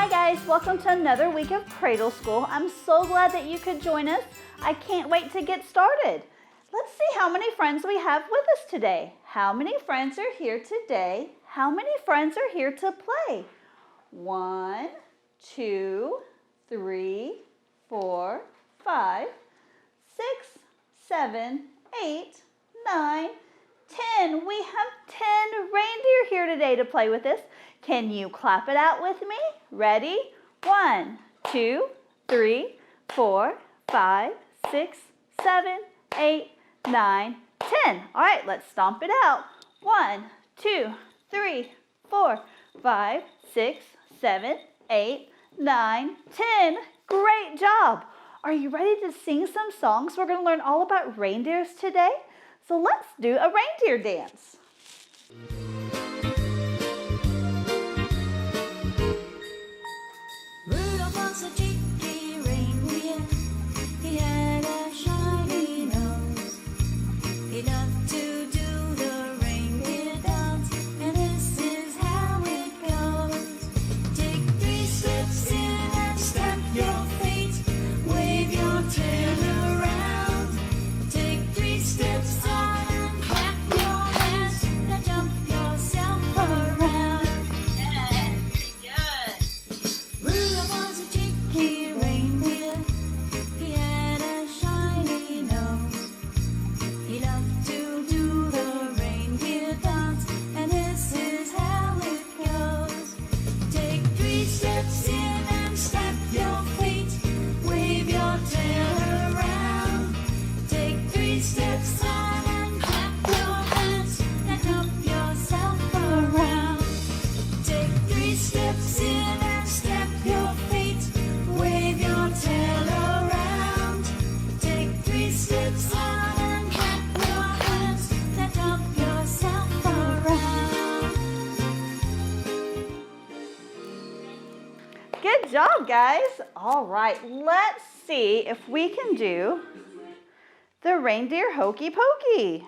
Hi guys, welcome to another week of Cradle School. I'm so glad that you could join us. I can't wait to get started. Let's see how many friends we have with us today. How many friends are here today? How many friends are here to play? 1, 2, 3, 4, 5, 6, 7, 8, 9, 10. We have 10 reindeer here today to play with us. Can you clap it out with me? Ready? 1, 2, 3, 4, 5, 6, 7, 8, 9, 10. All right, let's stomp it out. 1, 2, 3, 4, 5, 6, 7, 8, 9, 10. Great job. Are you ready to sing some songs? We're going to learn all about reindeers today. So let's do a reindeer dance. Rudolph was a cheeky reindeer. He had a shiny nose. He loved to do the reindeer dance, and this is how it goes. Take 3 steps in and stamp your feet. Wave your tail around. Take 3 steps on and clap your hands. Now jump yourself around. Yeah, good. Rudolph was a cheeky reindeer. He had a shiny nose. He loved to do the reindeer dance, and this is how it goes. Take 3 steps in and stamp your feet. Wave your tail around. Take 3 steps on and clap your hands. Now jump yourself around. Take 3 steps in and stamp your feet. Wave your tail around. Take 3 steps on and clap your hands. Now jump yourself around. Good job, guys. All right, let's see if we can do the reindeer hokey pokey.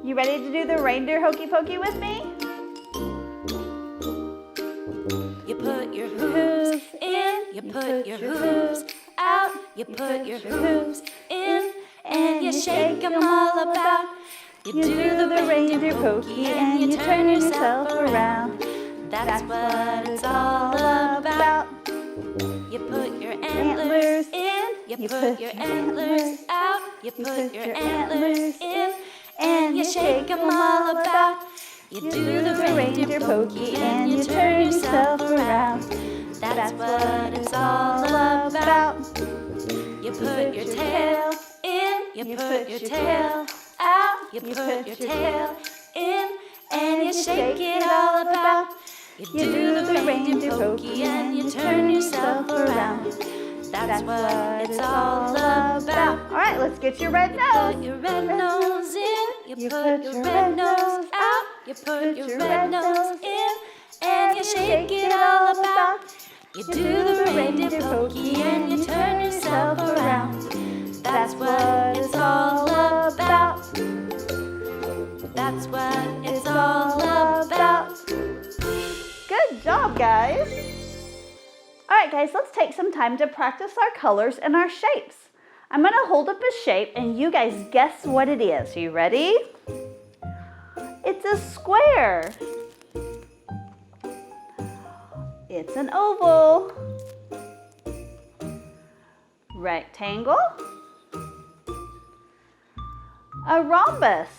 You ready to do the reindeer hokey pokey with me? You put your hooves in, you put your hooves out, you put your hooves in, and you shake them all about. You do the reindeer pokey and you turn yourself around. That's what it's all about. You put your antlers in, you put your antlers out, you put your antlers in, and you shake them all about. You do the reindeer pokey and you turn yourself around. That's what it's all about. You put your tail in, you put your tail out, you put your tail in, and you shake it all about. You do the reindeer pokey and you turn yourself around. That's what it's all about. All right, let's get your red nose. Put your red nose in, you put your red nose out, you put your red nose in, and you shake it all about. You do the reindeer pokey and you turn yourself around. That's what it's all about. That's what it's all about. Good job, guys. All right, guys, let's take some time to practice our colors and our shapes. I'm going to hold up a shape and you guys guess what it is. Are you ready? It's a square. It's an oval. Rectangle. A rhombus.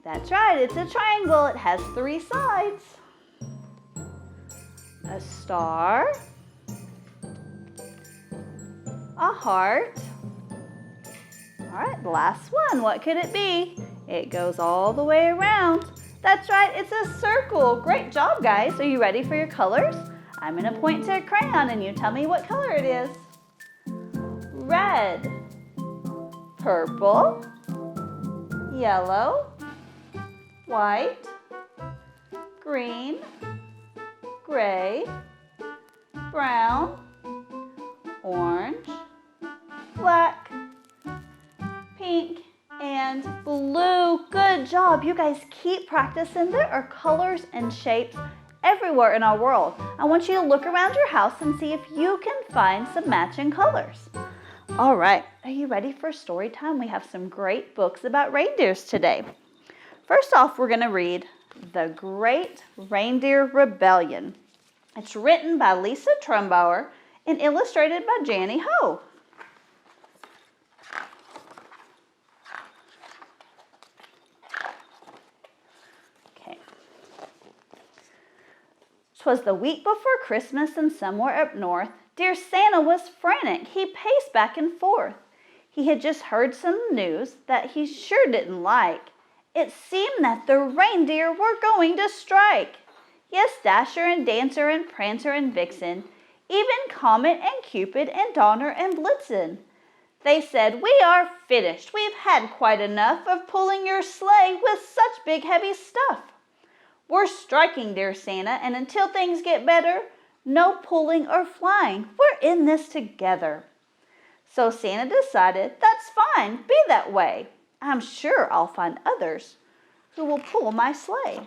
That's right, it's a triangle. It has 3 sides. A star. A heart. All right, the last one, what could it be? It goes all the way around. That's right, it's a circle. Great job, guys. Are you ready for your colors? I'm going to point to a crayon and you tell me what color it is. Red, purple, yellow, white, green, gray, brown, orange, black, pink, and blue. Good job. You guys keep practicing. There are colors and shapes everywhere in our world. I want you to look around your house and see if you can find some matching colors. All right, are you ready for story time? We have some great books about reindeers today. First off, we're going to read The Great Reindeer Rebellion. It's written by Lisa Trumbauer and illustrated by Janny Ho. Okay. 'Twas the week before Christmas, and somewhere up north, dear Santa was frantic. He paced back and forth. He had just heard some news that he sure didn't like. It seemed that the reindeer were going to strike. Yes, Dasher and Dancer and Prancer and Vixen, even Comet and Cupid and Donner and Blitzen. They said, "We are finished. We've had quite enough of pulling your sleigh with such big heavy stuff. We're striking, dear Santa, and until things get better, no pulling or flying. We're in this together." So Santa decided, that's fine, be that way. I'm sure I'll find others who will pull my sleigh.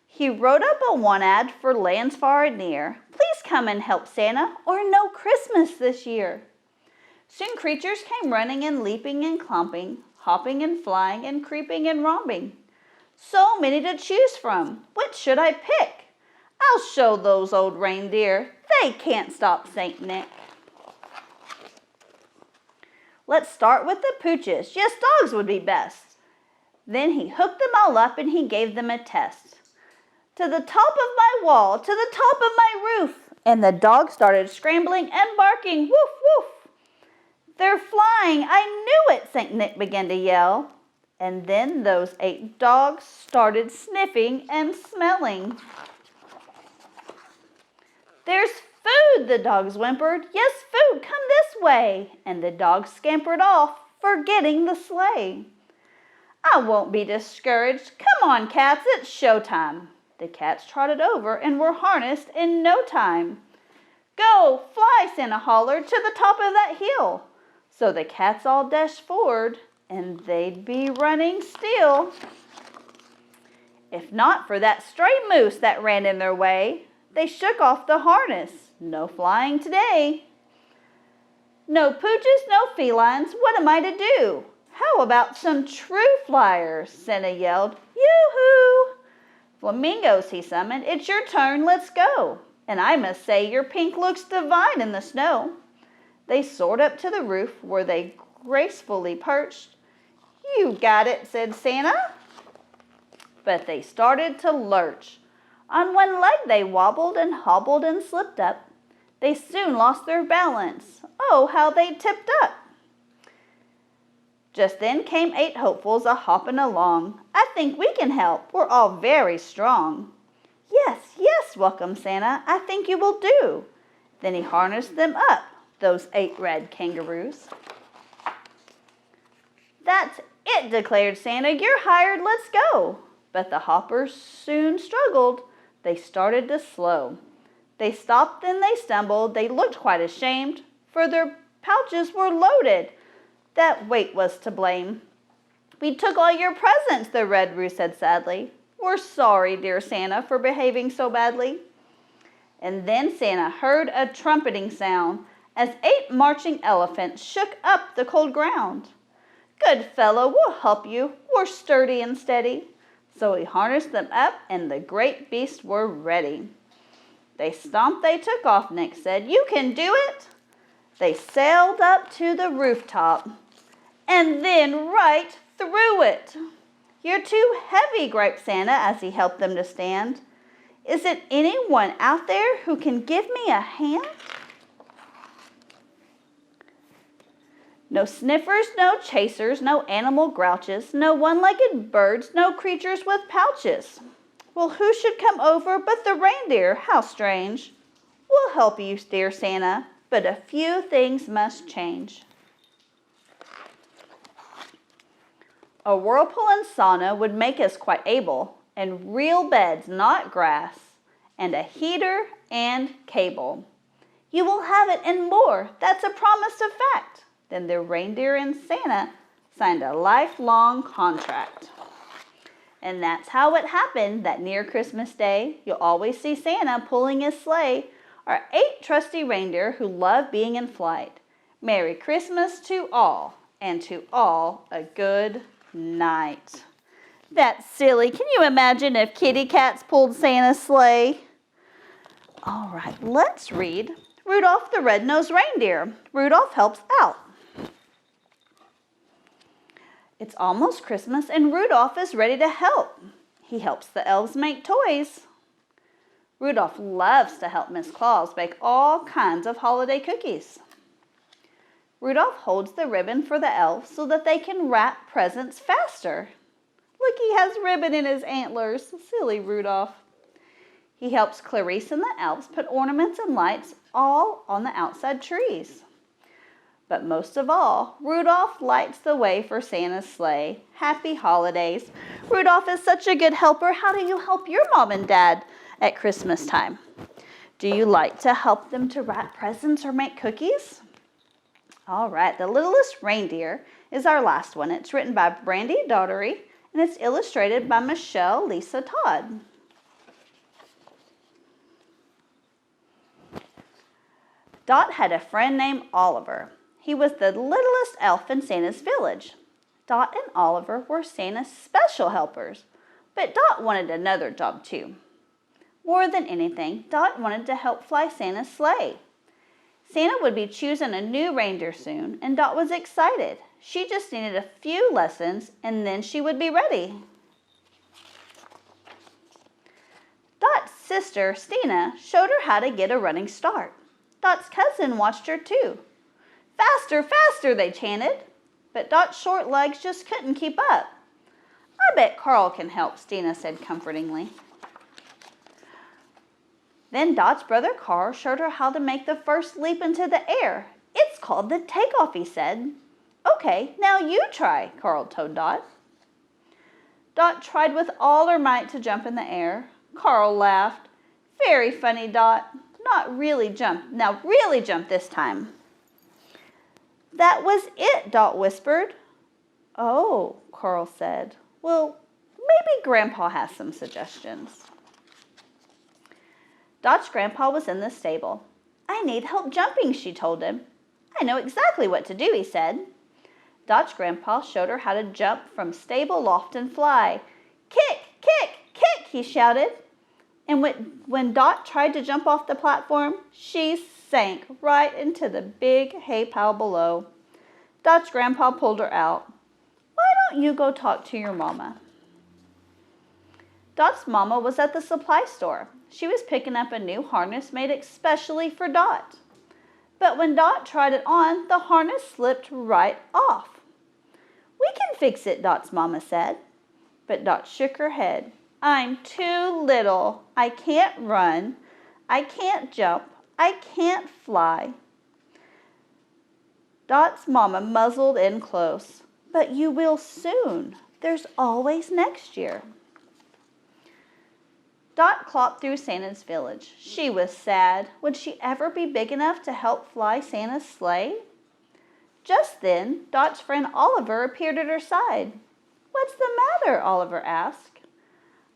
He wrote up a one ad for lands far and near. Please come and help Santa, or no Christmas this year. Soon creatures came running and leaping and clomping, hopping and flying and creeping and romping. So many to choose from. Which should I pick? I'll show those old reindeer. They can't stop Saint Nick. Let's start with the pooches. Yes, dogs would be best. Then he hooked them all up and he gave them a test. To the top of my wall, to the top of my roof. And the dogs started scrambling and barking, woof, woof. They're flying, I knew it, Saint Nick began to yell. And then those 8 dogs started sniffing and smelling. There's food, the dogs whimpered. Yes, food, come this way. And the dogs scampered off, forgetting the sleigh. I won't be discouraged. Come on, cats, it's showtime. The cats trotted over and were harnessed in no time. Go, fly, Santa hollered, to the top of that hill. So the cats all dashed forward, and they'd be running still. If not for that stray moose that ran in their way, they shook off the harness. No flying today. No pooches, no felines, what am I to do? How about some true flyers? Santa yelled. Yoo-hoo! Flamingos, he summoned. It's your turn, let's go. And I must say your pink looks divine in the snow. They soared up to the roof where they gracefully perched. You got it, said Santa. But they started to lurch. On one leg they wobbled and hobbled and slipped up. They soon lost their balance. Oh, how they tipped up. Just then came 8 hopefuls a-hopping along. I think we can help. We're all very strong. Yes, yes, welcomed Santa. I think you will do. Then he harnessed them up, those 8 red kangaroos. That's it, declared Santa. You're hired, let's go. But the hoppers soon struggled. They started to slow. They stopped and they stumbled. They looked quite ashamed, for their pouches were loaded. That weight was to blame. We took all your presents, the red roo said sadly. We're sorry, dear Santa, for behaving so badly. And then Santa heard a trumpeting sound as 8 marching elephants shook up the cold ground. Good fellow, we'll help you. We're sturdy and steady. So he harnessed them up, and the great beasts were ready. They stomped, they took off, Nick said. You can do it. They sailed up to the rooftop, and then right through it. You're too heavy, griped Santa as he helped them to stand. Is it anyone out there who can give me a hand? No sniffers, no chasers, no animal grouches, no one-legged birds, no creatures with pouches. Well, who should come over but the reindeer? How strange. We'll help you, dear Santa, but a few things must change. A whirlpool and sauna would make us quite able, and real beds, not grass, and a heater and cable. You will have it and more. That's a promise of fact. Then the reindeer and Santa signed a lifelong contract. And that's how it happened that near Christmas Day, you'll always see Santa pulling his sleigh, our 8 trusty reindeer who love being in flight. Merry Christmas to all, and to all a good night. That's silly. Can you imagine if kitty cats pulled Santa's sleigh? All right, let's read Rudolph the Red-Nosed Reindeer. Rudolph helps out. It's almost Christmas and Rudolph is ready to help. He helps the elves make toys. Rudolph loves to help Miss Claus bake all kinds of holiday cookies. Rudolph holds the ribbon for the elves so that they can wrap presents faster. Look, he has ribbon in his antlers. Silly Rudolph. He helps Clarice and the elves put ornaments and lights all on the outside trees. But most of all, Rudolph lights the way for Santa's sleigh. Happy holidays. Rudolph is such a good helper. How do you help your mom and dad at Christmas time? Do you like to help them to wrap presents or make cookies? All right, The Littlest Reindeer is our last one. It's written by Brandy Daughtery and it's illustrated by Michelle Lisa Todd. Dot had a friend named Oliver. He was the littlest elf in Santa's village. Dot and Oliver were Santa's special helpers, but Dot wanted another job too. More than anything, Dot wanted to help fly Santa's sleigh. Santa would be choosing a new reindeer soon, and Dot was excited. She just needed a few lessons, and then she would be ready. Dot's sister, Stina, showed her how to get a running start. Dot's cousin watched her too. Faster, faster, they chanted. But Dot's short legs just couldn't keep up. I bet Carl can help, Stina said comfortingly. Then Dot's brother Carl showed her how to make the first leap into the air. It's called the takeoff, he said. Okay, now you try, Carl told Dot. Dot tried with all her might to jump in the air. Carl laughed. Very funny, Dot. Not really jump. Now really jump this time. That was it, Dot whispered. Oh, Carl said. Well, maybe Grandpa has some suggestions. Dot's grandpa was in the stable. I need help jumping, she told him. I know exactly what to do, he said. Dot's grandpa showed her how to jump from stable loft and fly. Kick, kick, kick, he shouted. And when Dot tried to jump off the platform, she sank right into the big hay pile below. Dot's grandpa pulled her out. Why don't you go talk to your mama? Dot's mama was at the supply store. She was picking up a new harness made especially for Dot. But when Dot tried it on, the harness slipped right off. We can fix it, Dot's mama said. But Dot shook her head. I'm too little. I can't run. I can't jump. I can't fly. Dot's mama muzzled in close. But you will soon. There's always next year. Dot clopped through Santa's village. She was sad. Would she ever be big enough to help fly Santa's sleigh? Just then, Dot's friend Oliver appeared at her side. What's the matter? Oliver asked.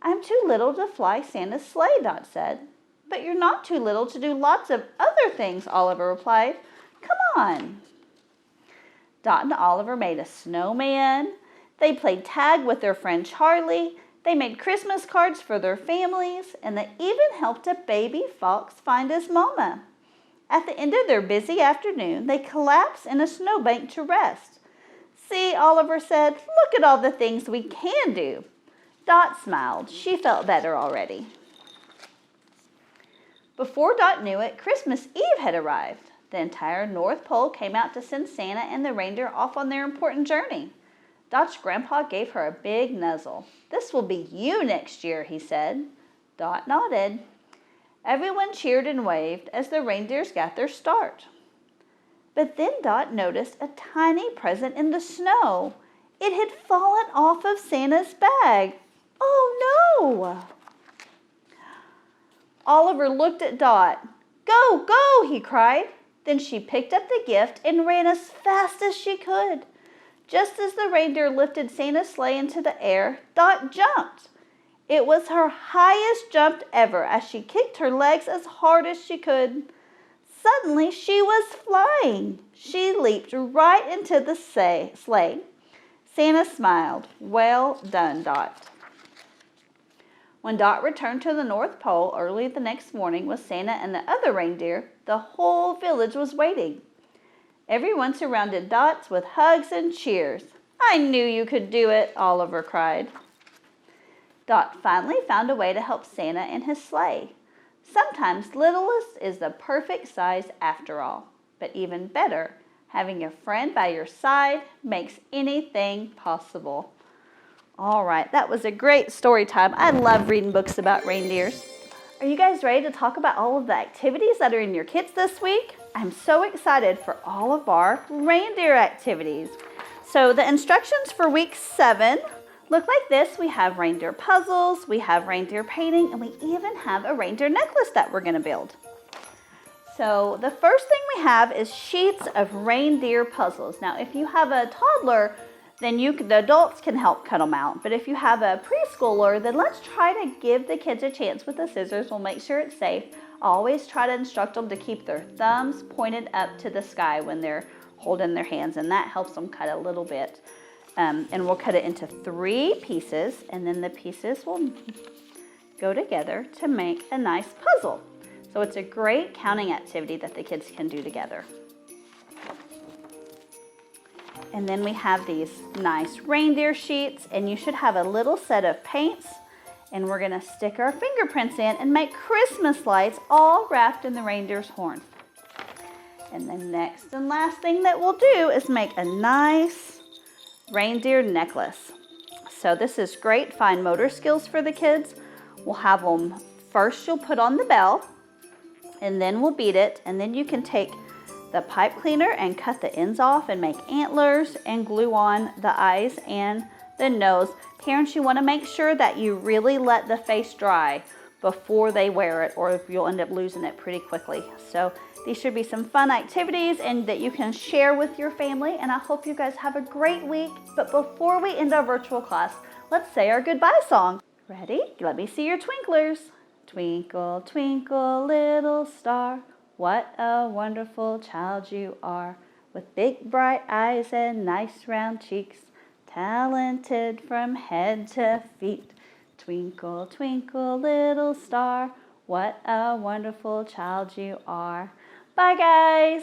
I'm too little to fly Santa's sleigh, Dot said. But you're not too little to do lots of other things, Oliver replied. Come on. Dot and Oliver made a snowman. They played tag with their friend Charlie. They made Christmas cards for their families, and they even helped a baby fox find his mama. At the end of their busy afternoon, they collapsed in a snowbank to rest. See, Oliver said, look at all the things we can do. Dot smiled. She felt better already. Before Dot knew it, Christmas Eve had arrived. The entire North Pole came out to send Santa and the reindeer off on their important journey. Dot's grandpa gave her a big nuzzle. This will be you next year, he said. Dot nodded. Everyone cheered and waved as the reindeers got their start. But then Dot noticed a tiny present in the snow. It had fallen off of Santa's bag. Oh no! Oliver looked at Dot. Go, go, he cried. Then she picked up the gift and ran as fast as she could. Just as the reindeer lifted Santa's sleigh into the air, Dot jumped. It was her highest jump ever as she kicked her legs as hard as she could. Suddenly, she was flying. She leaped right into the sleigh. Santa smiled. Well done, Dot. When Dot returned to the North Pole early the next morning with Santa and the other reindeer, the whole village was waiting. Everyone surrounded Dot with hugs and cheers. I knew you could do it, Oliver cried. Dot finally found a way to help Santa in his sleigh. Sometimes littlest is the perfect size after all, but even better, having a friend by your side makes anything possible. All right, that was a great story time. I love reading books about reindeers. Are you guys ready to talk about all of the activities that are in your kits this week? I'm so excited for all of our reindeer activities. So the instructions for week 7 look like this. We have reindeer puzzles, we have reindeer painting, and we even have a reindeer necklace that we're going to build. So the first thing we have is sheets of reindeer puzzles. Now, if you have a toddler, then the adults can help cut them out. But if you have a preschooler, then let's try to give the kids a chance with the scissors. We'll make sure it's safe. Always try to instruct them to keep their thumbs pointed up to the sky when they're holding their hands, and that helps them cut a little bit. And we'll cut it into 3 pieces, and then the pieces will go together to make a nice puzzle. So it's a great counting activity that the kids can do together. And then we have these nice reindeer sheets, and you should have a little set of paints, and we're gonna stick our fingerprints in and make Christmas lights all wrapped in the reindeer's horn. And the next and last thing that we'll do is make a nice reindeer necklace. So this is great fine motor skills for the kids. We'll have them, first you'll put on the bell, and then we'll beat it, and then you can take the pipe cleaner and cut the ends off and make antlers and glue on the eyes and the nose. Parents, you want to make sure that you really let the face dry before they wear it, or you'll end up losing it pretty quickly. So these should be some fun activities and that you can share with your family, and I hope you guys have a great week. But before we end our virtual class, let's say our goodbye song. Ready? Let me see your twinklers. Twinkle, twinkle, little star, what a wonderful child you are, with big bright eyes and nice round cheeks, talented from head to feet. Twinkle, twinkle, little star, what a wonderful child you are. Bye, guys.